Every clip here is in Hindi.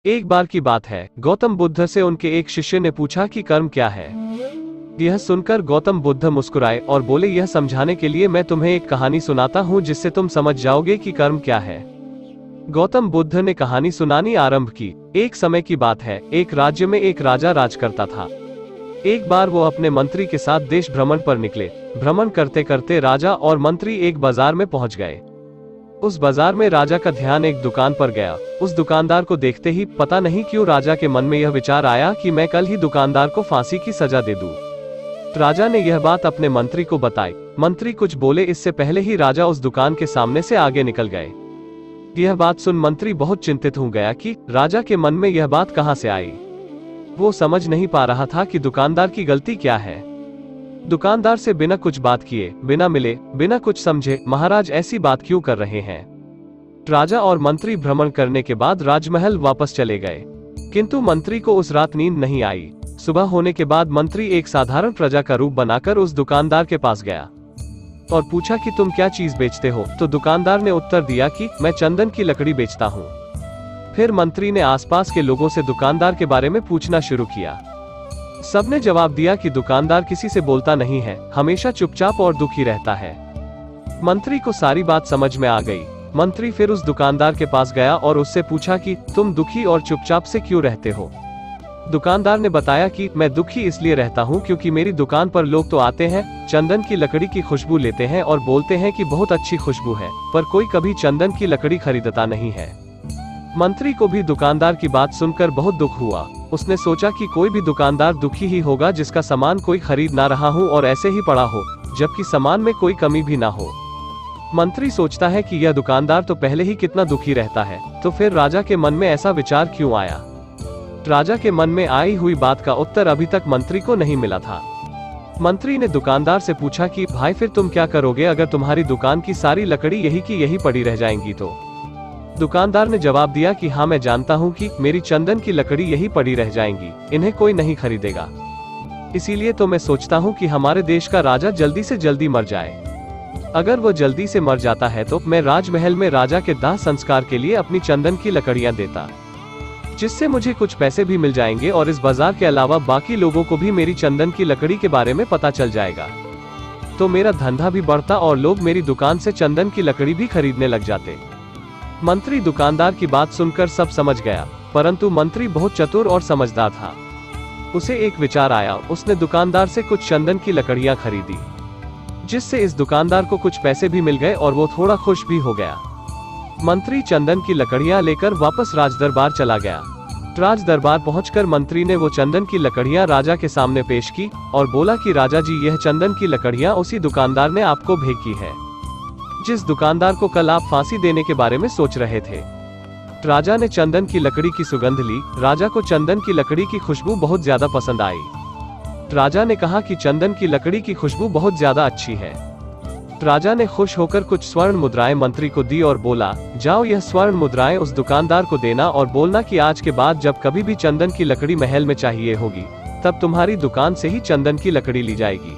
एक बार की बात है, गौतम बुद्ध से उनके एक शिष्य ने पूछा कि कर्म क्या है। यह सुनकर गौतम बुद्ध मुस्कुराए और बोले, यह समझाने के लिए मैं तुम्हें एक कहानी सुनाता हूँ जिससे तुम समझ जाओगे कि कर्म क्या है। गौतम बुद्ध ने कहानी सुनानी आरंभ की। एक समय की बात है, एक राज्य में एक राजा राज करता था। एक बार वो अपने मंत्री के साथ देश भ्रमण पर निकले। भ्रमण करते करते राजा और मंत्री एक बाजार में पहुंच गए। उस बाजार में राजा का ध्यान एक दुकान पर गया। उस दुकानदार को देखते ही पता नहीं क्यों राजा के मन में यह विचार आया कि मैं कल ही दुकानदार को फांसी की सजा दे दूं। राजा ने यह बात अपने मंत्री को बताई। मंत्री कुछ बोले इससे पहले ही राजा उस दुकान के सामने से आगे निकल गए। यह बात सुन मंत्री बहुत चिंतित हो गया कि राजा के मन में यह बात कहां से आई। वो समझ नहीं पा रहा था कि दुकानदार की गलती क्या है। दुकानदार से बिना कुछ बात किए, बिना मिले, बिना कुछ समझे महाराज ऐसी बात क्यों कर रहे हैं। राजा और मंत्री भ्रमण करने के बाद राजमहल वापस चले गए, किंतु मंत्री को उस रात नींद नहीं आई। सुबह होने के बाद मंत्री एक साधारण प्रजा का रूप बनाकर उस दुकानदार के पास गया और पूछा कि तुम क्या चीज बेचते हो। तो दुकानदार ने उत्तर दिया कि मैं चंदन की लकड़ी बेचता हूँ। फिर मंत्री ने आसपास के लोगों से दुकानदार के बारे में पूछना शुरू किया। सबने जवाब दिया कि दुकानदार किसी से बोलता नहीं है, हमेशा चुपचाप और दुखी रहता है। मंत्री को सारी बात समझ में आ गई। मंत्री फिर उस दुकानदार के पास गया और उससे पूछा कि तुम दुखी और चुपचाप से क्यों रहते हो। दुकानदार ने बताया कि मैं दुखी इसलिए रहता हूँ क्योंकि मेरी दुकान पर लोग तो आते हैं, चंदन की लकड़ी की खुशबू लेते हैं और बोलते हैं कि बहुत अच्छी खुशबू है, पर कोई कभी चंदन की लकड़ी खरीदता नहीं है। मंत्री को भी दुकानदार की बात सुनकर बहुत दुख हुआ। उसने सोचा कि कोई भी दुकानदार दुखी ही होगा जिसका सामान कोई खरीद ना रहा हो और ऐसे ही पड़ा हो, जबकि सामान में कोई कमी भी ना हो। मंत्री सोचता है कि यह दुकानदार तो पहले ही कितना दुखी रहता है, तो फिर राजा के मन में ऐसा विचार क्यों आया। राजा के मन में आई हुई बात का उत्तर अभी तक मंत्री को नहीं मिला था। मंत्री ने दुकानदार से पूछा कि भाई फिर तुम क्या करोगे अगर तुम्हारी दुकान की सारी लकड़ी यही की यही पड़ी रह जाएंगी तो। दुकानदार ने जवाब दिया कि हाँ मैं जानता हूँ कि मेरी चंदन की लकड़ी यही पड़ी रह जाएंगी, इन्हें कोई नहीं खरीदेगा। इसीलिए तो मैं सोचता हूँ कि हमारे देश का राजा जल्दी से जल्दी मर जाए। अगर वो जल्दी से मर जाता है तो मैं राजमहल में राजा के दाह संस्कार के लिए अपनी चंदन की लकड़ियाँ देता, जिससे मुझे कुछ पैसे भी मिल जाएंगे और इस बाजार के अलावा बाकी लोगों को भी मेरी चंदन की लकड़ी के बारे में पता चल जाएगा। तो मेरा धंधा भी बढ़ता और लोग मेरी दुकान से चंदन की लकड़ी भी खरीदने लग जाते। मंत्री दुकानदार की बात सुनकर सब समझ गया, परंतु मंत्री बहुत चतुर और समझदार था। उसे एक विचार आया। उसने दुकानदार से कुछ चंदन की लकड़ियां खरीदी, जिससे इस दुकानदार को कुछ पैसे भी मिल गए और वो थोड़ा खुश भी हो गया। मंत्री चंदन की लकड़ियां लेकर वापस राजदरबार चला गया। राजदरबार पहुंचकर मंत्री ने वो चंदन की लकड़ियां राजा के सामने पेश की और बोला कि राजा जी, यह चंदन की लकड़ियां उसी दुकानदार ने आपको भेजी है जिस दुकानदार को कल आप फांसी देने के बारे में सोच रहे थे। राजा ने चंदन की लकड़ी की सुगंध ली। राजा को चंदन की लकड़ी की खुशबू बहुत ज्यादा पसंद आई। राजा ने कहा कि चंदन की लकड़ी की खुशबू बहुत ज्यादा अच्छी है। राजा ने खुश होकर कुछ स्वर्ण मुद्राएं मंत्री को दी और बोला, जाओ यह स्वर्ण मुद्राएं उस दुकानदार को देना और बोलना कि आज के बाद जब कभी भी चंदन की लकड़ी महल में चाहिए होगी, तब तुम्हारी दुकान से ही चंदन की लकड़ी ली जाएगी।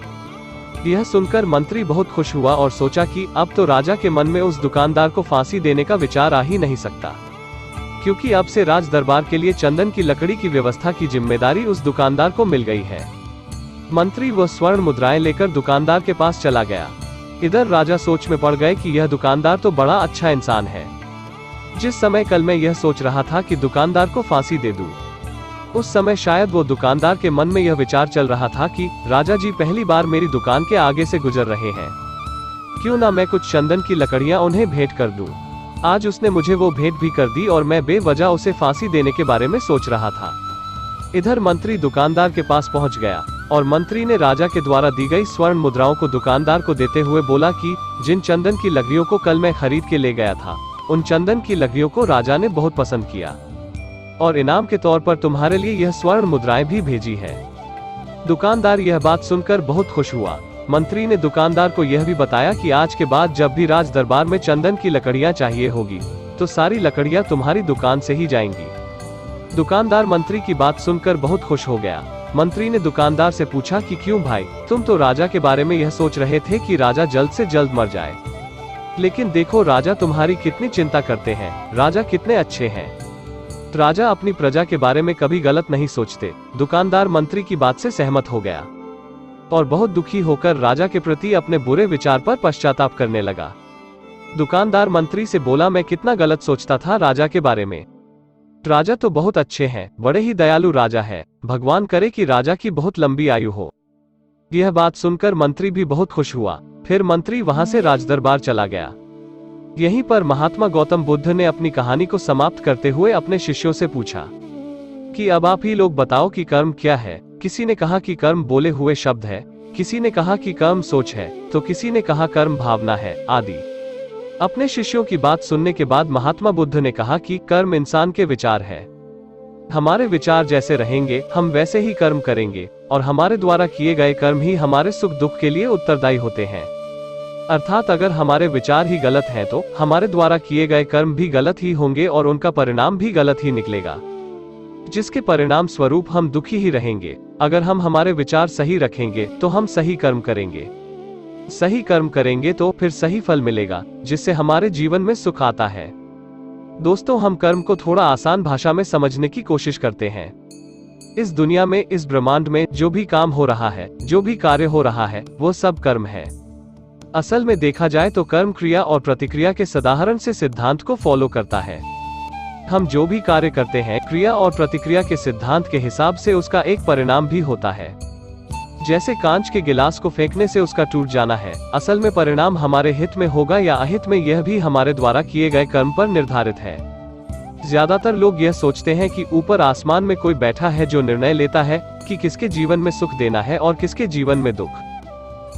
यह सुनकर मंत्री बहुत खुश हुआ और सोचा कि अब तो राजा के मन में उस दुकानदार को फांसी देने का विचार आ ही नहीं सकता, क्योंकि अब से राज दरबार के लिए चंदन की लकड़ी की व्यवस्था की जिम्मेदारी उस दुकानदार को मिल गई है। मंत्री वह स्वर्ण मुद्राएं लेकर दुकानदार के पास चला गया। इधर राजा सोच में पड़ गए कि यह दुकानदार तो बड़ा अच्छा इंसान है। जिस समय कल मैं यह सोच रहा था कि दुकानदार को फांसी दे दूं, उस समय शायद वो दुकानदार के मन में यह विचार चल रहा था कि राजा जी पहली बार मेरी दुकान के आगे से गुजर रहे हैं, क्यों ना मैं कुछ चंदन की लकड़ियां उन्हें भेंट कर दूं। आज उसने मुझे वो भेंट भी कर दी और मैं बेवजह उसे फांसी देने के बारे में सोच रहा था। इधर मंत्री दुकानदार के पास पहुंच गया और मंत्री ने राजा के द्वारा दी गई स्वर्ण मुद्राओं को दुकानदार को देते हुए बोला कि जिन चंदन की लकड़ियों को कल मैं खरीद के ले गया था, उन चंदन की लकड़ियों को राजा ने बहुत पसंद किया और इनाम के तौर पर तुम्हारे लिए यह स्वर्ण मुद्राएं भी भेजी है। दुकानदार यह बात सुनकर बहुत खुश हुआ। मंत्री ने दुकानदार को यह भी बताया कि आज के बाद जब भी राज दरबार में चंदन की लकड़ियां चाहिए होगी, तो सारी लकड़ियां तुम्हारी दुकान से ही जाएंगी। दुकानदार मंत्री की बात सुनकर बहुत खुश हो गया। मंत्री ने दुकानदार से पूछा कि क्यों भाई, तुम तो राजा के बारे में यह सोच रहे थे कि राजा जल्द से जल्द मर जाए, लेकिन देखो राजा तुम्हारी कितनी चिंता करते हैं, राजा कितने अच्छे हैं। राजा अपनी प्रजा के बारे में कभी गलत नहीं सोचते। दुकानदार मंत्री की बात से सहमत हो गया और बहुत दुखी होकर राजा के प्रति अपने बुरे विचार पर पश्चाताप करने लगा। दुकानदार मंत्री से बोला, मैं कितना गलत सोचता था राजा के बारे में। राजा तो बहुत अच्छे हैं, बड़े ही दयालु राजा है। भगवान करे कि राजा की बहुत लंबी आयु हो। यह बात सुनकर मंत्री भी बहुत खुश हुआ। फिर मंत्री वहां से राजदरबार चला गया। यहीं पर महात्मा गौतम बुद्ध ने अपनी कहानी को समाप्त करते हुए अपने शिष्यों से पूछा कि अब आप ही लोग बताओ कि कर्म क्या है। किसी ने कहा कि कर्म बोले हुए शब्द है, किसी ने कहा कि कर्म सोच है, तो किसी ने कहा कर्म भावना है, आदि। अपने शिष्यों की बात सुनने के बाद महात्मा बुद्ध ने कहा कि कर्म इंसान के विचार है। हमारे विचार जैसे रहेंगे हम वैसे ही कर्म करेंगे, और हमारे द्वारा किए गए कर्म ही हमारे सुख दुख के लिए उत्तरदायी होते हैं। अर्थात अगर हमारे विचार ही गलत हैं तो हमारे द्वारा किए गए कर्म भी गलत ही होंगे और उनका परिणाम भी गलत ही निकलेगा, जिसके परिणाम स्वरूप हम दुखी ही रहेंगे। अगर हम हमारे विचार सही रखेंगे तो हम सही कर्म करेंगे, सही कर्म करेंगे तो फिर सही फल मिलेगा, जिससे हमारे जीवन में सुख आता है। दोस्तों, हम कर्म को थोड़ा आसान भाषा में समझने की कोशिश करते हैं। इस दुनिया में, इस ब्रह्मांड में जो भी काम हो रहा है, जो भी कार्य हो रहा है, वो सब कर्म है। असल में देखा जाए तो कर्म क्रिया और प्रतिक्रिया के साधारण से सिद्धांत को फॉलो करता है। हम जो भी कार्य करते हैं, क्रिया और प्रतिक्रिया के सिद्धांत के हिसाब से उसका एक परिणाम भी होता है। जैसे कांच के गिलास को फेंकने से उसका टूट जाना है, असल में परिणाम हमारे हित में होगा या अहित में, यह भी हमारे द्वारा किए गए कर्म पर निर्धारित है। ज्यादातर लोग यह सोचते हैं कि ऊपर आसमान में कोई बैठा है जो निर्णय लेता है कि किसके जीवन में सुख देना है और किसके जीवन में दुख,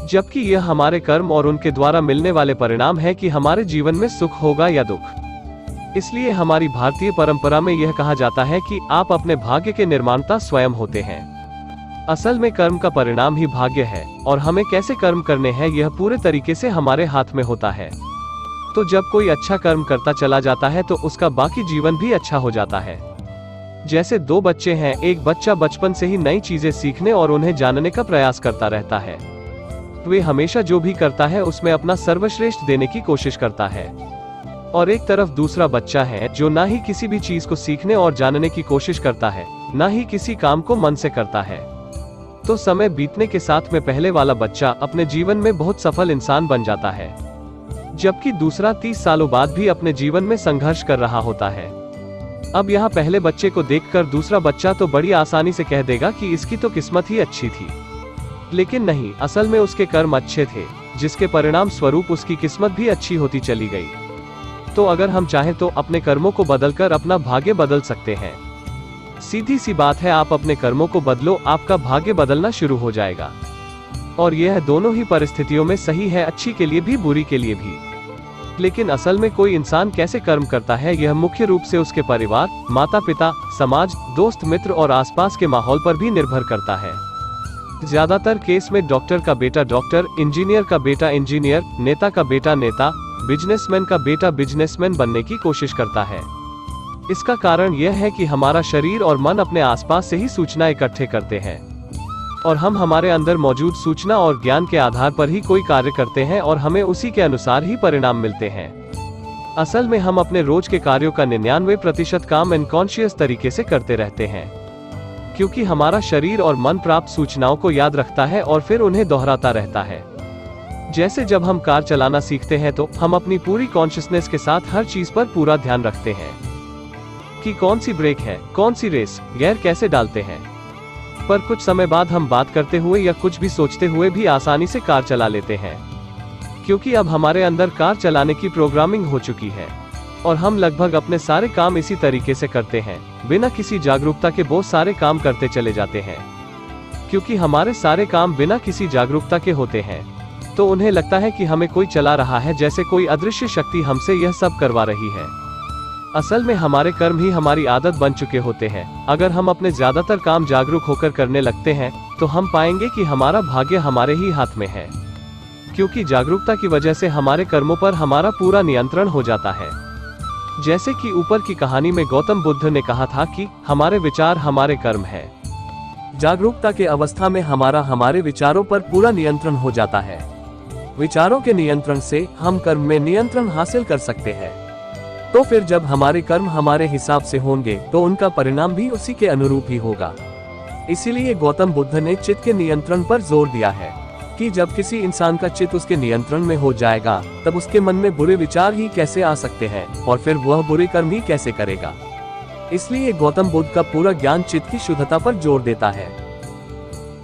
जबकि यह हमारे कर्म और उनके द्वारा मिलने वाले परिणाम है कि हमारे जीवन में सुख होगा या दुख। इसलिए हमारी भारतीय परंपरा में यह कहा जाता है कि आप अपने भाग्य के निर्माता स्वयं होते हैं। असल में कर्म का परिणाम ही भाग्य है, और हमें कैसे कर्म करने हैं यह पूरे तरीके से हमारे हाथ में होता है। तो जब कोई अच्छा कर्म करता चला जाता है तो उसका बाकी जीवन भी अच्छा हो जाता है। जैसे दो बच्चे हैं, एक बच्चा बचपन से ही नई चीजें सीखने और उन्हें जानने का प्रयास करता रहता है। वे हमेशा जो भी करता है उसमें अपना सर्वश्रेष्ठ देने की कोशिश करता है। और एक तरफ दूसरा बच्चा है जो ना ही किसी भी चीज को सीखने और जानने की कोशिश करता है, ना ही किसी काम को मन से करता है। तो समय बीतने के साथ में पहले वाला बच्चा अपने जीवन में बहुत सफल इंसान बन जाता है, जबकि दूसरा 30 सालों बाद भी अपने जीवन में संघर्ष कर रहा होता है। अब यहाँ पहले बच्चे को देखकर दूसरा बच्चा तो बड़ी आसानी से कह देगा कि इसकी तो किस्मत ही अच्छी थी, लेकिन नहीं, असल में उसके कर्म अच्छे थे, जिसके परिणाम स्वरूप उसकी किस्मत भी अच्छी होती चली गई। तो अगर हम चाहें तो अपने कर्मों को बदलकर अपना भाग्य बदल सकते हैं। सीधी सी बात है, आप अपने कर्मों को बदलो, आपका भाग्य बदलना शुरू हो जाएगा। और यह दोनों ही परिस्थितियों में सही है, अच्छी के लिए भी बुरी के लिए भी। लेकिन असल में कोई इंसान कैसे कर्म करता है यह मुख्य रूप से उसके परिवार, माता पिता, समाज, दोस्त मित्र और आसपास के माहौल पर भी निर्भर करता है। ज्यादातर केस में डॉक्टर का बेटा डॉक्टर, इंजीनियर का बेटा इंजीनियर, नेता का बेटा नेता, बिजनेसमैन का बेटा बिजनेसमैन बनने की कोशिश करता है। इसका कारण यह है कि हमारा शरीर और मन अपने आसपास से ही सूचना इकट्ठे करते हैं, और हम हमारे अंदर मौजूद सूचना और ज्ञान के आधार पर ही कोई कार्य करते हैं और हमें उसी के अनुसार ही परिणाम मिलते हैं। असल में हम अपने रोज के कार्यों का 99% काम अनकॉन्शियस तरीके से करते रहते हैं, क्योंकि हमारा शरीर और मन प्राप्त सूचनाओं को याद रखता है और फिर उन्हें दोहराता रहता है। जैसे जब हम कार चलाना सीखते हैं तो हम अपनी पूरी कॉन्शियसनेस के साथ हर चीज पर पूरा ध्यान रखते हैं कि कौन सी ब्रेक है, कौन सी रेस, गियर कैसे डालते हैं। पर कुछ समय बाद हम बात करते हुए या कुछ भी सोचते हुए भी आसानी से कार चला लेते हैं, क्योंकि अब हमारे अंदर कार चलाने की प्रोग्रामिंग हो चुकी है और हम लगभग अपने सारे काम इसी तरीके से करते हैं, बिना किसी जागरूकता के बहुत सारे काम करते चले जाते हैं। क्योंकि हमारे सारे काम बिना किसी जागरूकता के होते हैं, तो उन्हें लगता है कि हमें कोई चला रहा है, जैसे कोई अदृश्य शक्ति हमसे यह सब करवा रही है। असल में हमारे कर्म ही हमारी आदत बन चुके होते हैं। अगर हम अपने ज्यादातर काम जागरूक होकर करने लगते हैं तो हम पाएंगे कि हमारा भाग्य हमारे ही हाथ में है, क्योंकि जागरूकता की वजह से हमारे कर्मों पर हमारा पूरा नियंत्रण हो जाता है। जैसे कि ऊपर की कहानी में गौतम बुद्ध ने कहा था कि हमारे विचार हमारे कर्म है। जागरूकता के अवस्था में हमारे विचारों पर पूरा नियंत्रण हो जाता है। विचारों के नियंत्रण से हम कर्म में नियंत्रण हासिल कर सकते हैं। तो फिर जब हमारे कर्म हमारे हिसाब से होंगे तो उनका परिणाम भी उसी के अनुरूप ही होगा। इसीलिए गौतम बुद्ध ने चित्त के नियंत्रण पर जोर दिया है कि जब किसी इंसान का चित्त उसके नियंत्रण में हो जाएगा तब उसके मन में बुरे विचार ही कैसे आ सकते हैं और फिर वह बुरे कर्म ही कैसे करेगा। इसलिए गौतम बुद्ध का पूरा ज्ञान चित्त की शुद्धता पर जोर देता है।